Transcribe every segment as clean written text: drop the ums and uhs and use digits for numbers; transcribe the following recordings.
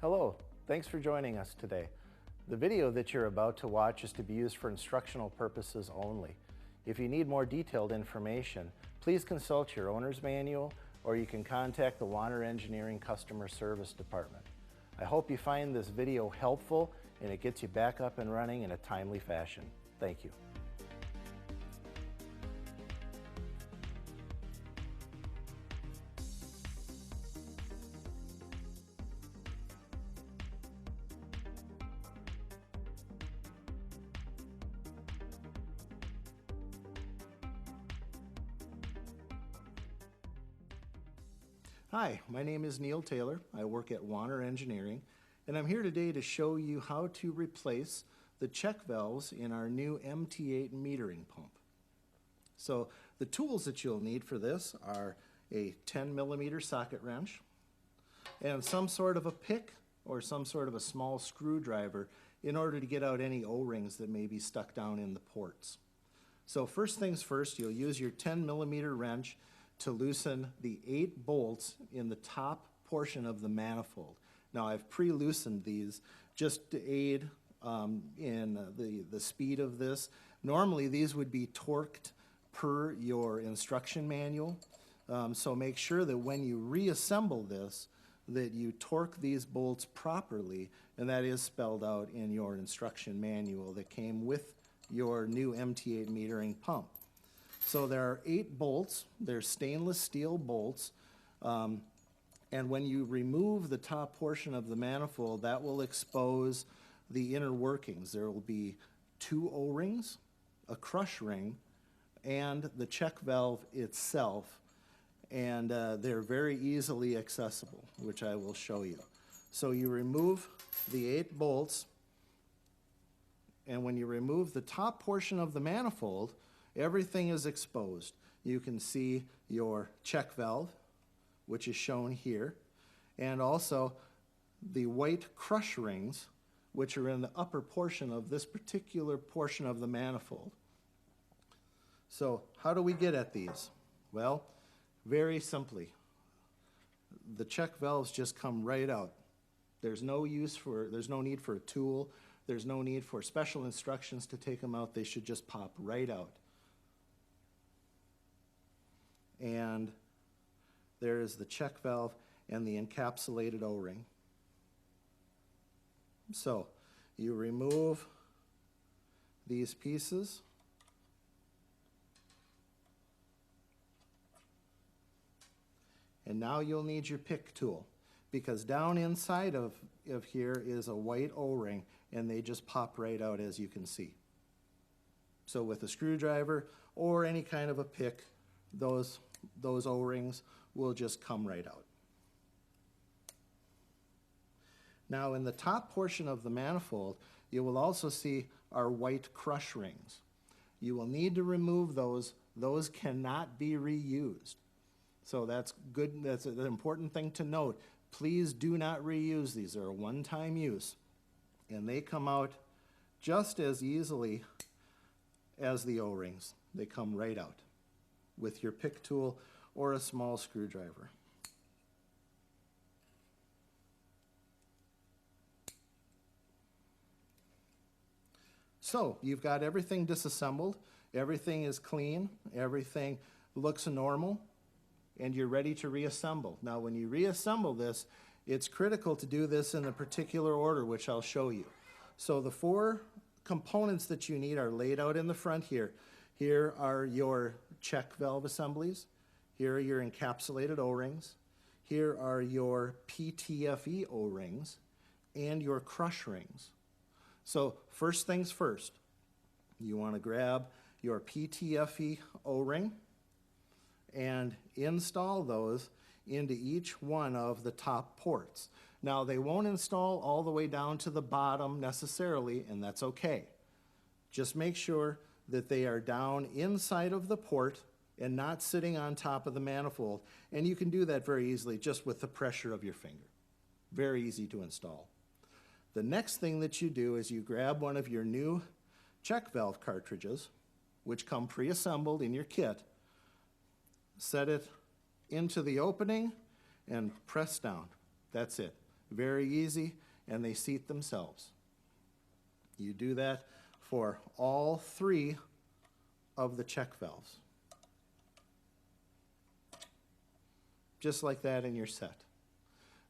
Hello, thanks for joining us today. The video that you're about to watch is to be used for instructional purposes only. If you need more detailed information, please consult your owner's manual or you can contact the Warner Engineering Customer Service Department. I hope you find this video helpful and it gets you back up and running in a timely fashion. Thank you. Hi, my name is Neil Taylor. I work at Warner Engineering, and I'm here today to show you how to replace the check valves in our new MT8 metering pump. So the tools that you'll need for this are a 10mm socket wrench and some sort of a pick or some sort of a small screwdriver in order to get out any O-rings that may be stuck down in the ports. So first things first, you'll use your 10mm wrench to loosen the 8 bolts in the top portion of the manifold. Now I've pre-loosened these just to aid in the speed of this. Normally these would be torqued per your instruction manual, so make sure that when you reassemble this that you torque these bolts properly, and that is spelled out in your instruction manual that came with your new MT8 metering pump. So there are 8 bolts. They're stainless steel bolts, and when you remove the top portion of the manifold, that will expose the inner workings. There will be 2 O-rings, a crush ring, and the check valve itself, and they're very easily accessible, which I will show you. So you remove the 8 bolts, and when you remove the top portion of the manifold, everything is exposed. You can see your check valve, which is shown here, and also the white crush rings, which are in the upper portion of this particular portion of the manifold. So how do we get at these? Well, very simply. The check valves just come right out. There's no need for a tool. There's no need for special instructions to take them out. They should just pop right out. And there is the check valve and the encapsulated O-ring. So you remove these pieces, and now you'll need your pick tool, because down inside of here is a white O-ring, and they just pop right out, as you can see. So with a screwdriver or any kind of a pick, those O-rings will just come right out. Now in the top portion of the manifold, you will also see our white crush rings. You will need to remove those. Those cannot be reused. So that's good. That's an important thing to note. Please do not reuse these. They're a one-time use, and they come out just as easily as the O-rings. They come right out with your pick tool or a small screwdriver. So you've got everything disassembled, everything is clean, everything looks normal, and you're ready to reassemble. Now when you reassemble this, it's critical to do this in the particular order which I'll show you. So the 4 components that you need are laid out in the front here. Here are your check valve assemblies. Here are your encapsulated O-rings. Here are your PTFE O-rings and your crush rings. So first things first, you want to grab your PTFE O-ring and install those into each one of the top ports. Now they won't install all the way down to the bottom necessarily, and that's okay. Just make sure that they are down inside of the port and not sitting on top of the manifold. And you can do that very easily just with the pressure of your finger. Very easy to install. The next thing that you do is you grab one of your new check valve cartridges, which come pre-assembled in your kit, set it into the opening and press down. That's it. Very easy, and they seat themselves. You do that for all 3 of the check valves. Just like that in your set.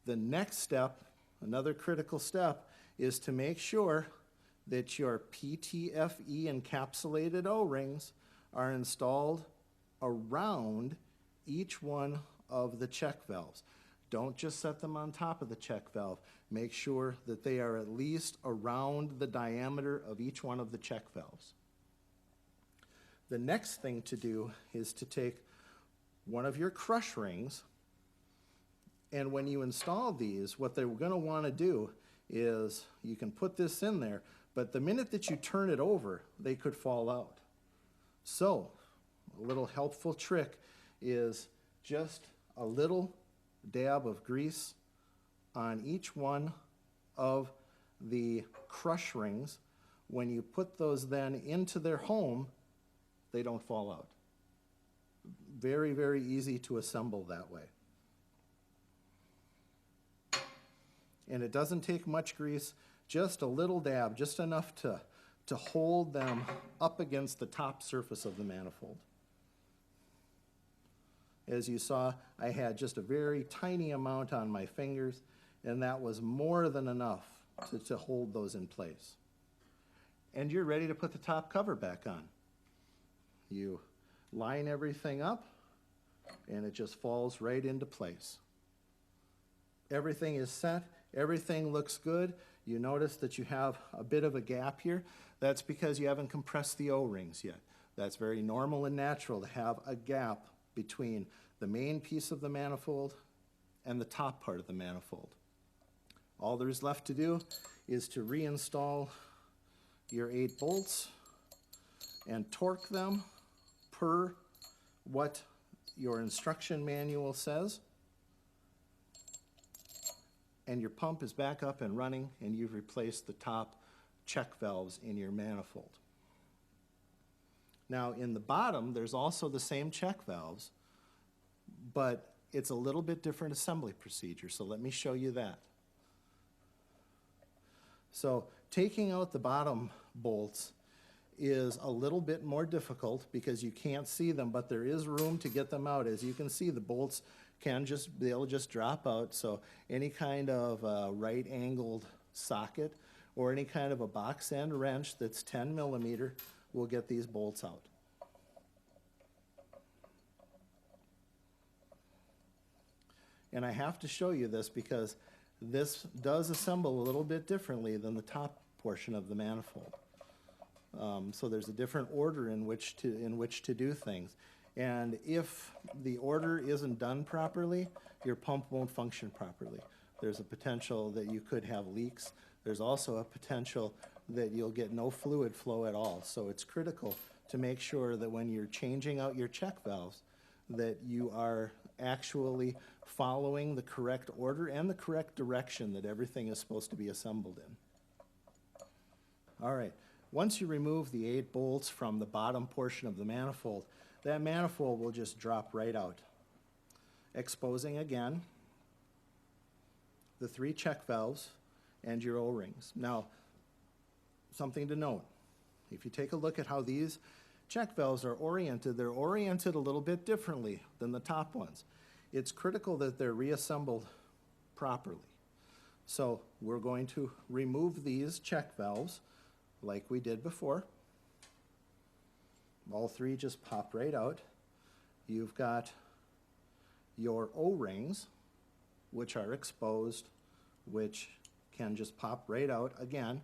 The next step, another critical step, is to make sure that your PTFE encapsulated O-rings are installed around each one of the check valves. Don't just set them on top of the check valve. Make sure that they are at least around the diameter of each one of the check valves. The next thing to do is to take one of your crush rings, and when you install these, what they're going to want to do is, you can put this in there, but the minute that you turn it over, they could fall out. So, a little helpful trick is just a little dab of grease on each one of the crush rings. When you put those then into their home, they don't fall out. Very, very easy to assemble that way. And it doesn't take much grease, just a little dab, just enough to hold them up against the top surface of the manifold. As you saw, I had just a very tiny amount on my fingers, and that was more than enough to hold those in place. And you're ready to put the top cover back on. You line everything up, and it just falls right into place. Everything is set. Everything looks good. You notice that you have a bit of a gap here. That's because you haven't compressed the O-rings yet. That's very normal and natural to have a gap between the main piece of the manifold and the top part of the manifold. All there is left to do is to reinstall your 8 bolts and torque them per what your instruction manual says. And your pump is back up and running, and you've replaced the top check valves in your manifold. Now, in the bottom, there's also the same check valves, but it's a little bit different assembly procedure, so let me show you that. So, taking out the bottom bolts is a little bit more difficult because you can't see them, but there is room to get them out. As you can see, the bolts they'll just drop out, so any kind of right-angled socket or any kind of a box end wrench that's 10 millimeter will get these bolts out. And I have to show you this because this does assemble a little bit differently than the top portion of the manifold. So there's a different order in which to do things. And if the order isn't done properly, your pump won't function properly. There's a potential that you could have leaks. There's also a potential that you'll get no fluid flow at all. So it's critical to make sure that when you're changing out your check valves, that you are actually following the correct order and the correct direction that everything is supposed to be assembled in. All right, once you remove the 8 bolts from the bottom portion of the manifold, that manifold will just drop right out, exposing again the 3 check valves and your O-rings. Now, something to note, if you take a look at how these check valves are oriented, they're oriented a little bit differently than the top ones. It's critical that they're reassembled properly. So we're going to remove these check valves like we did before. All 3 just pop right out. You've got your O-rings, which are exposed, which can just pop right out again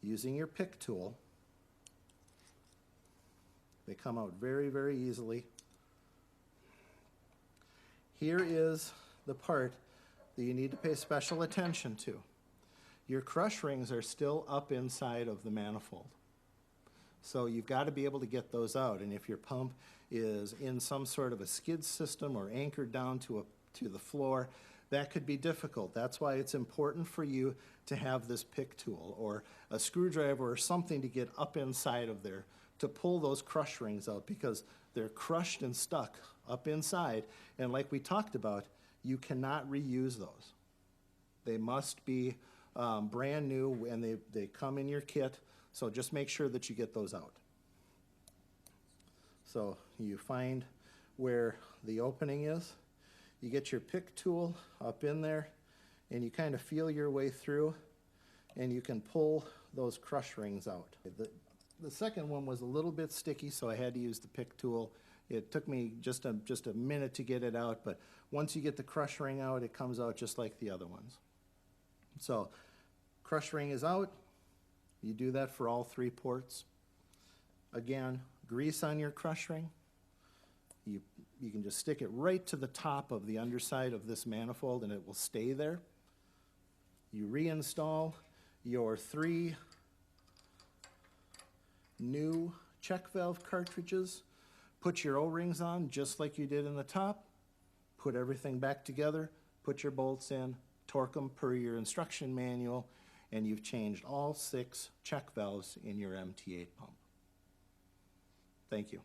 using your pick tool. They come out very, very easily. Here is the part that you need to pay special attention to. Your crush rings are still up inside of the manifold. So you've got to be able to get those out, and if your pump is in some sort of a skid system or anchored down to the floor, that could be difficult. That's why it's important for you to have this pick tool or a screwdriver or something to get up inside of there to pull those crush rings out, because they're crushed and stuck up inside, and like we talked about, you cannot reuse those. They must be brand new, and they come in your kit, so just make sure that you get those out. So you find where the opening is, you get your pick tool up in there, and you kind of feel your way through, and you can pull those crush rings out. The second one was a little bit sticky, so I had to use the pick tool. It took me just a minute to get it out, but once you get the crush ring out, it comes out just like the other ones. So crush ring is out. You do that for all 3 ports. Again, grease on your crush ring. You can just stick it right to the top of the underside of this manifold and it will stay there. You reinstall your 3 new check valve cartridges. Put your O-rings on just like you did in the top. Put everything back together. Put your bolts in. Torque them per your instruction manual. And you've changed all 6 check valves in your MT8 pump. Thank you.